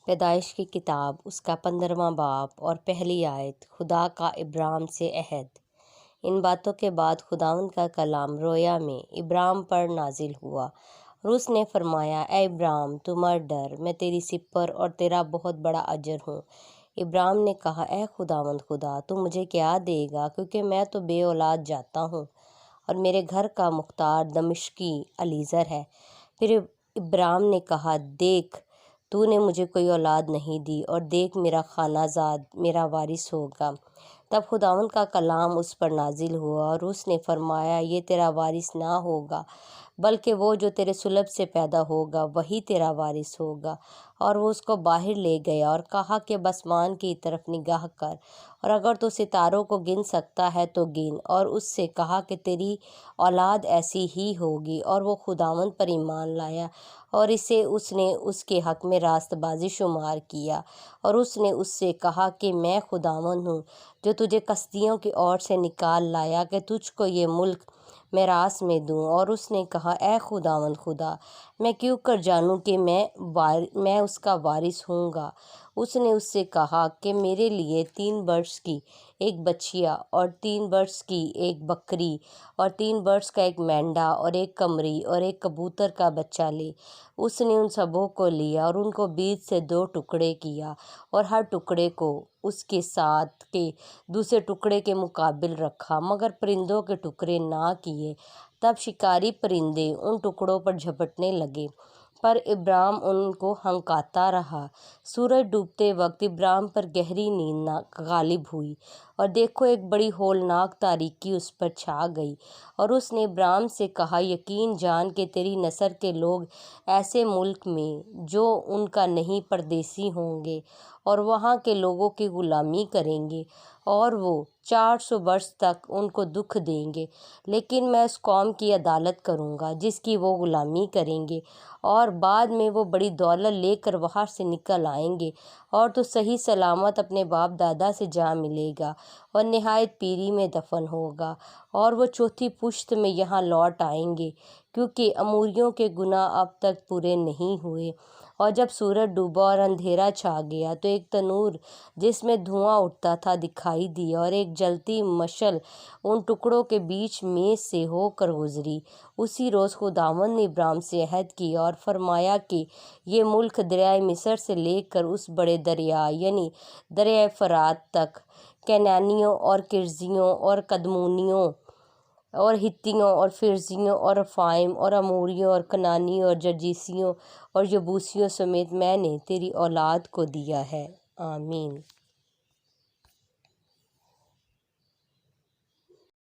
پیدائش کی کتاب اس کا 15واں باب اور پہلی آیت۔ خدا کا ابراہیم سے عہد۔ ان باتوں کے بعد خداوند کا کلام رویا میں ابراہیم پر نازل ہوا اور اس نے فرمایا، اے ابراہیم تو مت ڈر، میں تیری سپر اور تیرا بہت بڑا اجر ہوں۔ ابراہیم نے کہا، اے خداوند خدا، تو مجھے کیا دے گا، کیونکہ میں تو بے اولاد جاتا ہوں اور میرے گھر کا مختار دمشقی الیعزر ہے۔ پھر ابراہیم نے کہا، دیکھ تو نے مجھے کوئی اولاد نہیں دی، اور دیکھ میرا خانہ زاد میرا وارث ہوگا۔ تب خداوند کا کلام اس پر نازل ہوا اور اس نے فرمایا، یہ تیرا وارث نہ ہوگا، بلکہ وہ جو تیرے صلب سے پیدا ہوگا وہی تیرا وارث ہوگا۔ اور وہ اس کو باہر لے گیا اور کہا کہ آسمان کی طرف نگاہ کر، اور اگر تو ستاروں کو گن سکتا ہے تو گن۔ اور اس سے کہا کہ تیری اولاد ایسی ہی ہوگی، اور وہ خداوند پر ایمان لایا اور اسے اس نے اس کے حق میں راست بازی شمار کیا۔ اور اس نے اس سے کہا کہ میں خداوند ہوں جو تجھے کسدیوں کی اوٹ سے نکال لایا کہ تجھ کو یہ ملک میراث میں دوں۔ اور اس نے کہا، اے خداوند خدا، میں کیوں کر جانوں کہ میں اس کا وارث ہوں گا؟ اس نے اس سے کہا کہ میرے لیے 3 برس کی ایک بچیا اور 3 برس کی ایک بکری اور 3 برس کا ایک مینڈا اور ایک قمری اور ایک کبوتر کا بچہ لے۔ اس نے ان سبوں کو لیا اور ان کو بیچ سے 2 ٹکڑے کیا، اور ہر ٹکڑے کو اس کے ساتھ کے دوسرے ٹکڑے کے مقابل رکھا، مگر پرندوں کے ٹکڑے نہ کیے۔ تب شکاری پرندے ان ٹکڑوں پر جھپٹنے لگے، پر ابراہیم ان کو ہنکاتا رہا۔ سورج ڈوبتے وقت ابراہیم پر گہری نیند غالب ہوئی، اور دیکھو ایک بڑی ہولناک تاریکی اس پر چھا گئی۔ اور اس نے ابراہیم سے کہا، یقین جان کہ تیری نسل کے لوگ ایسے ملک میں جو ان کا نہیں پردیسی ہوں گے، اور وہاں کے لوگوں کی غلامی کریں گے، اور وہ 400 برس تک ان کو دکھ دیں گے، لیکن میں اس قوم کی عدالت کروں گا جس کی وہ غلامی کریں گے، اور بعد میں وہ بڑی دولت لے کر وہاں سے نکل آئیں گے، اور تو صحیح سلامت اپنے باپ دادا سے جا ملے گا اور نہایت پیری میں دفن ہوگا، اور وہ 4تھی پشت میں یہاں لوٹ آئیں گے، کیونکہ اموریوں کے گناہ اب تک پورے نہیں ہوئے۔ اور جب سورج ڈوبا اور اندھیرا چھا گیا تو ایک تنور جس میں دھواں اٹھتا تھا دکھائی دیا، اور ایک جلتی مشعل ان ٹکڑوں کے بیچ میں سے ہو کر گزری۔ اسی روز خداوند نے ابراہیم سے عہد کیا اور فرمایا کہ یہ ملک دریائے مصر سے لے کر اس بڑے دریا یعنی دریائے فرات تک، کینانیوں اور کرزیوں اور کدمونیوں اور ہتیوں اور فرزیوں اور رفائیم اور اموریوں اور کنانیوں اور جرجیسیوں اور یبوسیوں سمیت میں نے تیری اولاد کو دیا ہے۔ آمین۔